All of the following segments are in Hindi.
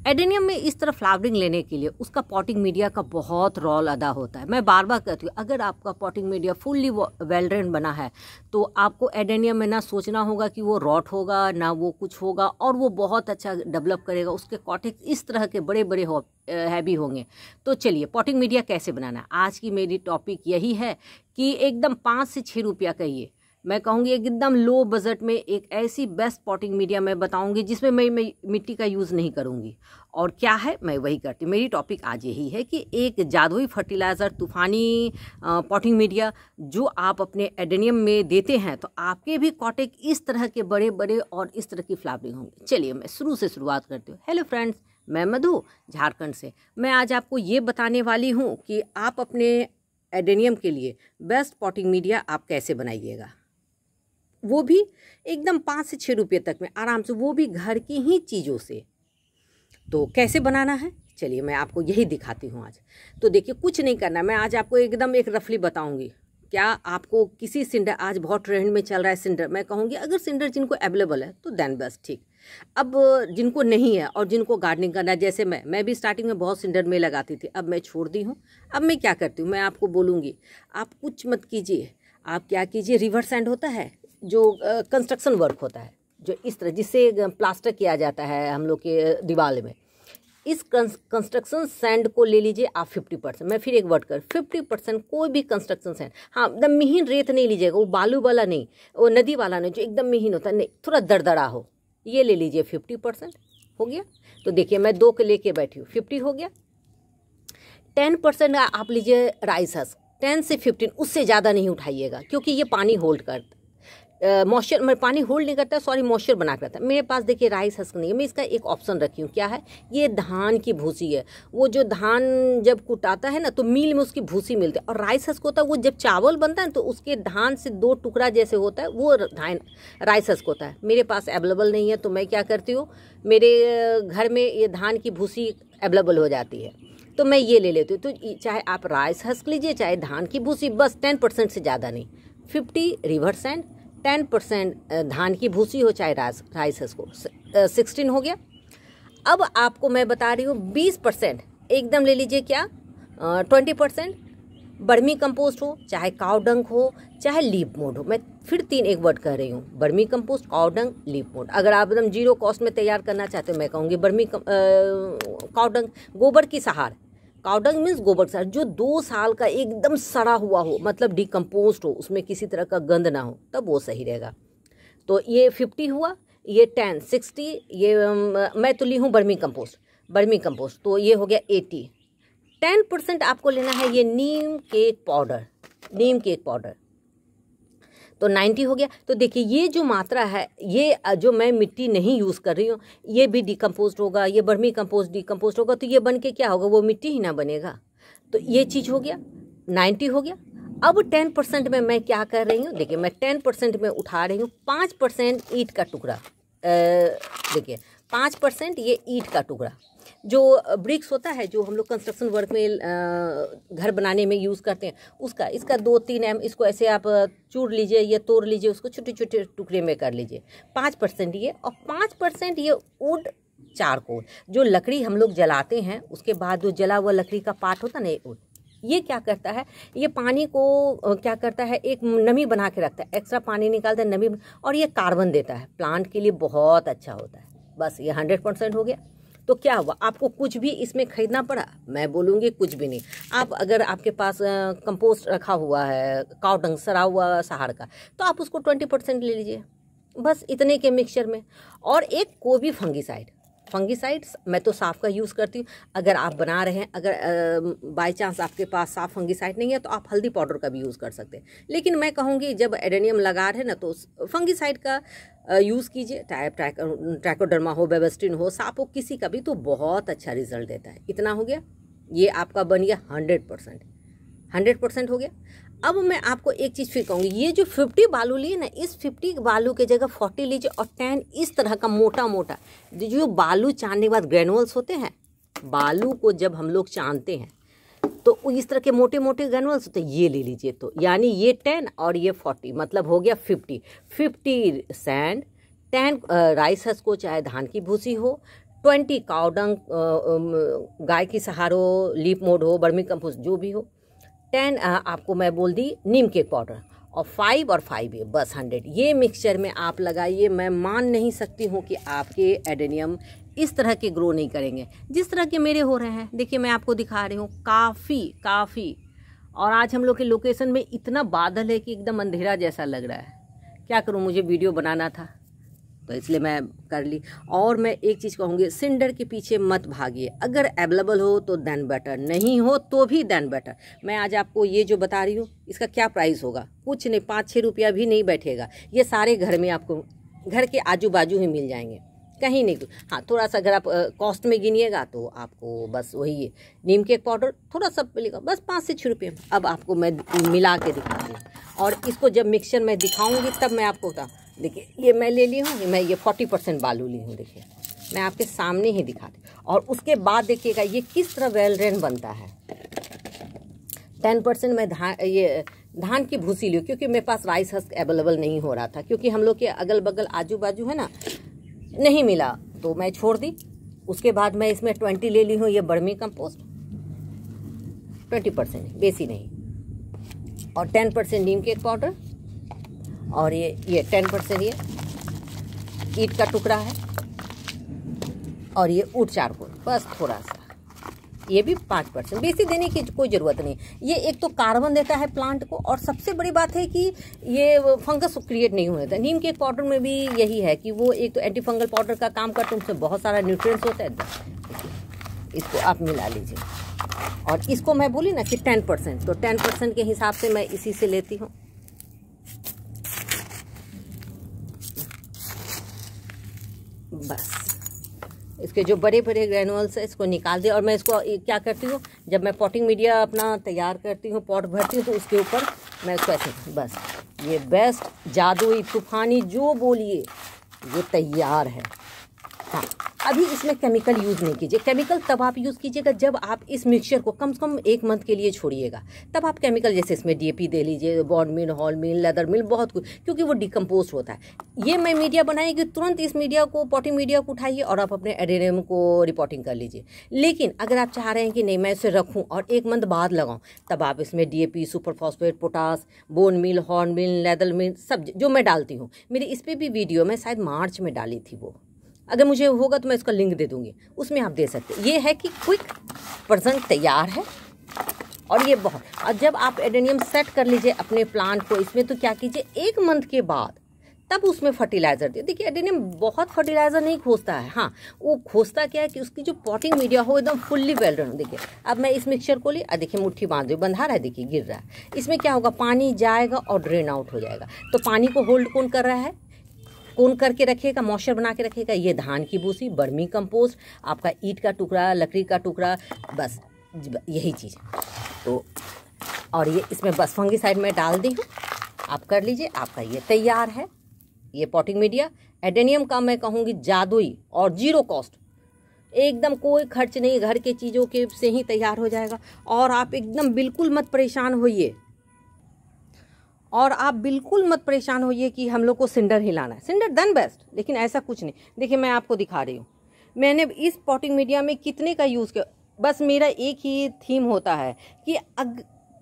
एडेनियम में इस तरह फ्लावरिंग लेने के लिए उसका पॉटिंग मीडिया का बहुत रोल अदा होता है। मैं बार बार कहती हूँ, अगर आपका potting media fully well drain बना है तो आपको एडेनियम में ना सोचना होगा कि वो रॉट होगा, ना वो कुछ होगा, और वो बहुत अच्छा डेवलप करेगा। उसके कॉटेक्स इस तरह के बड़े बड़े हैवी होंगे। तो चलिए, पॉटिंग मीडिया कैसे बनाना है, आज की मेरी टॉपिक यही है कि एकदम 5 से 6 रुपया का, ये मैं कहूँगी एकदम लो बजट में एक ऐसी बेस्ट पॉटिंग मीडिया मैं बताऊँगी जिसमें मैं मिट्टी का यूज़ नहीं करूँगी। और क्या है, मैं वही करती हूँ। मेरी टॉपिक आज यही है कि एक जादुई फर्टिलाइज़र, तूफ़ानी पॉटिंग मीडिया जो आप अपने एडेनियम में देते हैं तो आपके भी कॉटेक इस तरह के बड़े बड़े और इस तरह की फ्लावरिंग होंगे। चलिए, मैं शुरू से शुरुआत करती हूँ। हेलो फ्रेंड्स, मैं मधु झारखंड से। मैं आज आपको ये बताने वाली हूँ कि आप अपने एडेनियम के लिए बेस्ट पॉटिंग मीडिया आप कैसे बनाइएगा, वो भी एकदम 5 से 6 रुपये तक में आराम से, वो भी घर की ही चीज़ों से। तो कैसे बनाना है, चलिए मैं आपको यही दिखाती हूँ आज। तो देखिए, कुछ नहीं करना, मैं आज आपको एकदम एक रफली बताऊँगी। क्या आपको किसी सिंडर, आज बहुत ट्रेंड में चल रहा है सिंडर, मैं कहूँगी अगर सिंडर जिनको अवेलेबल है तो देन बेस्ट, ठीक। अब जिनको नहीं है और जिनको गार्डनिंग करना है, जैसे मैं भी स्टार्टिंग में बहुत सिंडर में लगाती थी, अब मैं छोड़ दी हूँ। अब मैं क्या करती हूँ, मैं आपको बोलूँगी। आप कुछ मत कीजिए, आप क्या कीजिए, रिवर सैंड होता है जो कंस्ट्रक्शन वर्क होता है, जो इस तरह जिससे प्लास्टर किया जाता है हम लोग के दीवार में, इस कंस्ट्रक्शन सैंड को ले लीजिए आप 50%। मैं फिर एक वर्ड कर, 50% कोई भी कंस्ट्रक्शन सैंड। हाँ, एकदम महीन रेत नहीं लीजिएगा, वो बालू वाला नहीं, वो नदी वाला नहीं, जो एकदम महीन होता है, नहीं, थोड़ा दरदरा हो, ये ले लीजिए। 50% हो गया। तो देखिए, मैं 2 के लेके बैठी हूँ, 50 हो गया। 10% आप लीजिए राइस हस्क, 10 से 15, उससे ज़्यादा नहीं उठाइएगा, क्योंकि ये पानी होल्ड करता, मॉइस्चर में पानी होल्ड नहीं करता, सॉरी मॉइस्चर बना के रखता है। मेरे पास देखिए राइस हस्क नहीं है, मैं इसका एक ऑप्शन रखी हूँ। क्या है ये, धान की भूसी है। वो जो धान जब कुटाता है ना तो मिल में उसकी भूसी मिलती है, और राइस हस्क होता है वो जब चावल बनता है तो उसके धान से 2 टुकड़ा जैसे होता है, वो धान राइस हस्क होता है। मेरे पास अवेलेबल नहीं है, तो मैं क्या करती हूँ, मेरे घर में ये धान की भूसी अवेलेबल हो जाती है तो मैं ये ले लेती हूँ। तो चाहे आप राइस हस्क लीजिए चाहे धान की भूसी, बस 10% से ज़्यादा नहीं। 50 रिवर सैंड, 10% धान की भूसी हो चाहे राइस हस्क हो, 16 हो गया। अब आपको मैं बता रही हूँ 20% एकदम ले लीजिए। क्या 20% बर्मी कंपोस्ट हो, चाहे काउडंग हो, चाहे लीफ मोड हो। मैं फिर 3 एक वर्ड कह रही हूँ, बर्मी कंपोस्ट, काउडंग, लीफ मोड। अगर आप एकदम जीरो कॉस्ट में तैयार करना चाहते हो, मैं कहूँगी बर्मी काउडंग, गोबर की सहार। काउडंग मीन्स गोबर सर, जो 2 साल का एकदम सड़ा हुआ हो, मतलब डिकम्पोस्ट हो, उसमें किसी तरह का गंद ना हो, तब वो सही रहेगा। तो ये 50 हुआ, ये 10, 60, ये मैं तो ली हूँ बर्मी कंपोस्ट, तो ये हो गया 80। 10% आपको लेना है ये नीम केक पाउडर, तो 90 हो गया। तो देखिए, ये जो मात्रा है, ये जो मैं मिट्टी नहीं यूज़ कर रही हूँ, ये भी डिकम्पोस्ट होगा, ये बर्मी कंपोस्ट डिकम्पोस्ट होगा, तो ये बन के क्या होगा, वो मिट्टी ही ना बनेगा। तो ये चीज़ हो गया, 90 हो गया। अब 10% में मैं क्या कर रही हूँ, देखिए मैं 10% में उठा रही हूँ 5% ईंट का टुकड़ा। देखिए 5% ये ईंट का टुकड़ा, जो ब्रिक्स होता है, जो हम लोग कंस्ट्रक्शन वर्क में घर बनाने में यूज़ करते हैं, उसका, इसका 2-3 इसको ऐसे आप चूर लीजिए या तोड़ लीजिए, उसको छोटे छोटे टुकड़े में कर लीजिए। 5% ये, और 5% ये वुड चारकोल, जो लकड़ी हम लोग जलाते हैं, उसके बाद जो जला हुआ लकड़ी का पार्ट होता है ना, वुड, ये क्या करता है, ये पानी को क्या करता है, एक नमी बना के रखता है, एक्स्ट्रा पानी निकालता है, नमी, और ये कार्बन देता है, प्लांट के लिए बहुत अच्छा होता है। बस ये 100% हो गया। तो क्या हुआ, आपको कुछ भी इसमें खरीदना पड़ा, मैं बोलूँगी कुछ भी नहीं। आप अगर आपके पास कंपोस्ट रखा हुआ है, काउडंग सड़ा हुआ सहार का, तो आप उसको 20% ले लीजिए, बस इतने के मिक्सचर में। और एक कोई फंगीसाइड्स मैं तो साफ का यूज़ करती हूँ। अगर आप बना रहे हैं, अगर बाय चांस आपके पास साफ फंगीसाइड नहीं है, तो आप हल्दी पाउडर का भी यूज़ कर सकते हैं। लेकिन मैं कहूँगी जब एडेनियम लगा रहे हैं ना, तो फंगीसाइड का यूज़ कीजिए, ट्राइकोडर्मा हो, बेबस्टिन हो, साप हो, किसी का भी, तो बहुत अच्छा रिजल्ट देता है। इतना हो गया, ये आपका बन गया 100% हो गया। अब मैं आपको एक चीज़ फिर कहूँगी, ये जो 50 बालू लिए ना, इस 50 बालू के जगह 40 लीजिए, और 10 इस तरह का मोटा मोटा, जो बालू चानने के बाद ग्रेनुअल्स होते हैं, बालू को जब हम लोग चानते हैं तो इस तरह के मोटे मोटे ग्रेनुअल्स होते हैं, ये ले लीजिए। तो यानी ये 10 और ये 40, मतलब हो गया 50 सैंड, 10 राइस हस्क को, चाहे धान की भूसी हो, 20 काउडंग, गाय की सहारो, लीफ मोड हो, बर्मी कंपोस्ट जो भी हो, 10 आपको मैं बोल दी नीम केक पाउडर, और 5 और 5 ये बस 100। ये मिक्सचर में आप लगाइए, मैं मान नहीं सकती हूँ कि आपके एडेनियम इस तरह के ग्रो नहीं करेंगे जिस तरह के मेरे हो रहे हैं। देखिए मैं आपको दिखा रही हूँ, काफ़ी। और आज हम लोग के लोकेशन में इतना बादल है कि एकदम अंधेरा जैसा लग रहा है। क्या करूँ, मुझे वीडियो बनाना था तो इसलिए मैं कर ली। और मैं एक चीज़ कहूँगी, सिंडर के पीछे मत भागिए। अगर अवेलेबल हो तो देन बेटर, नहीं हो तो भी देन बेटर। मैं आज आपको ये जो बता रही हूँ इसका क्या प्राइस होगा, कुछ नहीं, 5-6 रुपया भी नहीं बैठेगा। ये सारे घर में आपको, घर के आजू बाजू ही मिल जाएंगे, कहीं नहीं। हाँ, थोड़ा सा अगर आप कॉस्ट में गिनिएगा तो आपको बस वही नीम केक पाउडर थोड़ा सा मिलेगा, बस 5 से 6 रुपये में। अब आपको मैं मिला के दिखाती हूँ, और इसको जब मिक्सचर में दिखाऊंगी तब मैं आपको बताऊँ। देखिए ये मैं ले ली हूँ, मैं ये 40% बालू ली हूँ। देखिए मैं आपके सामने ही दिखाती हूँ, और उसके बाद देखिएगा ये किस तरह वेल रेन बनता है। 10% मैं धान की भूसी ली, क्योंकि मेरे पास राइस हस्क अवेलेबल नहीं हो रहा था, क्योंकि हम लोग के अगल बगल आजू बाजू है ना, नहीं मिला तो मैं छोड़ दी। उसके बाद मैं इसमें 20 ले ली हूँ ये बर्मी कंपोस्ट, 20% बेसी नहीं, और 10% नीम केक पाउडर, और ये 10% ये ईंट का टुकड़ा है, और ये ऊट चारकोल, बस थोड़ा सा, ये भी 5%। बेसी देने की कोई ज़रूरत नहीं। ये एक तो कार्बन देता है प्लांट को, और सबसे बड़ी बात है कि ये फंगस क्रिएट नहीं होने देता। नीम केक पाउडर में भी यही है कि वो एक तो एंटी फंगल पाउडर का काम करता है, उसमें बहुत सारा न्यूट्रिएंट्स होता है। इसको आप मिला लीजिए, और इसको मैं बोली ना कि 10%, तो 10% के हिसाब से मैं इसी से लेती हूँ। बस इसके जो बड़े बड़े ग्रेनुअल्स है इसको निकाल दे, और मैं इसको क्या करती हूँ, जब मैं पॉटिंग मीडिया अपना तैयार करती हूँ, पॉट भरती हूँ, तो उसके ऊपर मैं इसको ऐसे, बस ये बेस्ट जादुई तूफानी जो बोलिए ये तैयार है। हाँ, अभी इसमें केमिकल यूज़ नहीं कीजिए। केमिकल तब आप यूज़ कीजिएगा जब आप इस मिक्सचर को कम से कम 1 मंथ के लिए छोड़िएगा, तब आप केमिकल, जैसे इसमें DAP दे लीजिए, बॉर्न मील, हॉल मील, लेदर मील, बहुत कुछ, क्योंकि वो डिकम्पोज होता है। ये मैं मीडिया बनाएगी, तुरंत इस मीडिया को, पॉटिंग मीडिया को उठाइए और आप अपने एडेनियम को रिपोर्टिंग कर लीजिए। लेकिन अगर आप चाह रहे हैं कि नहीं मैं इसे रखूँ और 1 मंथ बाद लगाऊँ, तब आप इसमें DAP, super phosphate, potash, bone meal, horn meal, leather meal, सब जो मैं डालती हूँ, मेरी इस पर भी वीडियो मैं शायद मार्च में डाली थी, वो अगर मुझे होगा तो मैं इसका लिंक दे दूंगी, उसमें आप दे सकते हैं। ये है कि क्विक वर्जन तैयार है, और ये बहुत, और जब आप एडेनियम सेट कर लीजिए अपने प्लांट को इसमें, तो क्या कीजिए 1 मंथ के बाद तब उसमें फर्टिलाइज़र दिए। देखिए एडेनियम बहुत फर्टिलाइज़र नहीं खोजता है, हाँ वो खोजता क्या है कि उसकी जो पॉटिंग मीडिया हो एकदम फुल्ली वेल रन। देखिए अब मैं इस मिक्सचर को ली, देखिए मुट्ठी बांध दो, बंधा रहा है, देखिए गिर रहा है। इसमें क्या होगा, पानी जाएगा और ड्रेन आउट हो जाएगा। तो पानी को होल्ड कौन कर रहा है, कौन करके रखेगा, मॉइस्चर बना के रखेगा, ये धान की भूसी, बर्मी कंपोस्ट, आपका ईंट का टुकड़ा, लकड़ी का टुकड़ा, बस यही चीज़। तो और ये इसमें बस फंगिसाइड में डाल दी हूँ, आप कर लीजिए, आपका ये तैयार है। ये पॉटिंग मीडिया एडेनियम का मैं कहूँगी जादुई और 0 कॉस्ट, एकदम कोई खर्च नहीं, घर के चीज़ों के से ही तैयार हो जाएगा। और आप एकदम बिल्कुल मत परेशान होइए, और आप बिल्कुल मत परेशान होइए कि हम लोग को सिंडर हिलाना है। सिंडर डन बेस्ट, लेकिन ऐसा कुछ नहीं। देखिए मैं आपको दिखा रही हूँ, मैंने इस पॉटिंग मीडिया में कितने का यूज़ किया। बस मेरा एक ही थीम होता है कि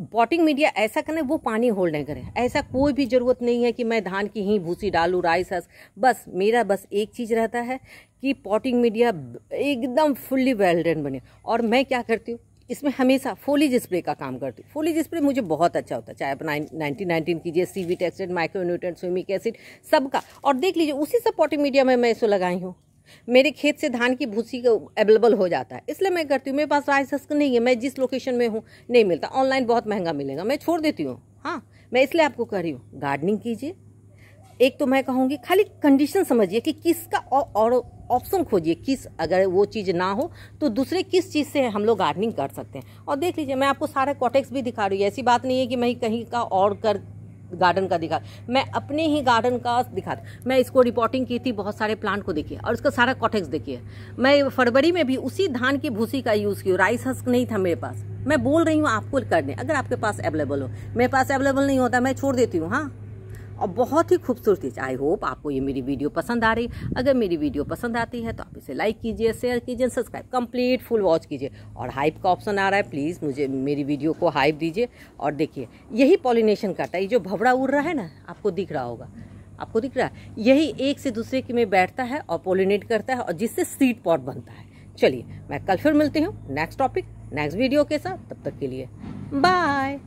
पॉटिंग मीडिया ऐसा करना, वो पानी होल्ड नहीं करे, ऐसा कोई भी ज़रूरत नहीं है कि मैं धान की ही भूसी डालूँ, राइस हस्क। बस मेरा बस एक चीज़ रहता है कि पॉटिंग मीडिया एकदम फुल्ली वेल रेन बने। और मैं क्या करती हूँ, इसमें हमेशा फोलिज स्प्रे का काम करती हूँ। फोलिज स्प्रे मुझे बहुत अच्छा होता है, चाहे आप 1919 कीजिए, सीवी टेक्सटेड, माइक्रोन्यूट्रेंट, स्विमिक एसिड, सबका। और देख लीजिए उसी सब पॉटिंग मीडिया में मैं इसको लगाई हूँ। मेरे खेत से धान की भूसी अवेलेबल हो जाता है, इसलिए मैं करती हूँ। मेरे पास राइस हस्क नहीं है, मैं जिस लोकेशन में हूँ नहीं मिलता, ऑनलाइन बहुत महंगा मिलेगा, मैं छोड़ देती हूँ। हाँ मैं इसलिए आपको कह रही हूँ, गार्डनिंग कीजिए। एक तो मैं कहूँगी खाली कंडीशन समझिए कि किसका, और ऑप्शन खोजिए किस, अगर वो चीज़ ना हो तो दूसरे किस चीज़ से हम लोग गार्डनिंग कर सकते हैं। और देख लीजिए मैं आपको सारा कॉटेक्स भी दिखा रही हूँ, ऐसी बात नहीं है कि मैं कहीं का और कर गार्डन का दिखा, मैं अपने ही गार्डन का दिखा। मैं इसको रिपोर्टिंग की थी, बहुत सारे प्लांट को देखिए, और इसका सारा कॉटेक्स देखिए। मैं फरवरी में भी उसी धान की भूसी का यूज़ की, राइस हस्क नहीं था मेरे पास। मैं बोल रही हूँ आपको करने, अगर आपके पास अवेलेबल हो, मेरे पास अवेलेबल नहीं होता मैं छोड़ देती हूँ। हाँ और बहुत ही खूबसूरती से। आई होप आपको ये मेरी वीडियो पसंद आ रही। अगर मेरी वीडियो पसंद आती है तो आप इसे लाइक कीजिए, शेयर कीजिए, सब्सक्राइब कंप्लीट फुल वॉच कीजिए। और हाइप का ऑप्शन आ रहा है, प्लीज़ मुझे मेरी वीडियो को हाइप दीजिए। और देखिए यही पॉलिनेशन करता है, ये जो भंवरा उड़ रहा है ना, आपको दिख रहा होगा, आपको दिख रहा है, यही एक से दूसरे के में बैठता है और पोलिनेट करता है और जिससे सीड पॉट बनता है। चलिए मैं कल फिर मिलती हूँ नेक्स्ट टॉपिक नेक्स्ट वीडियो के साथ, तब तक के लिए बाय।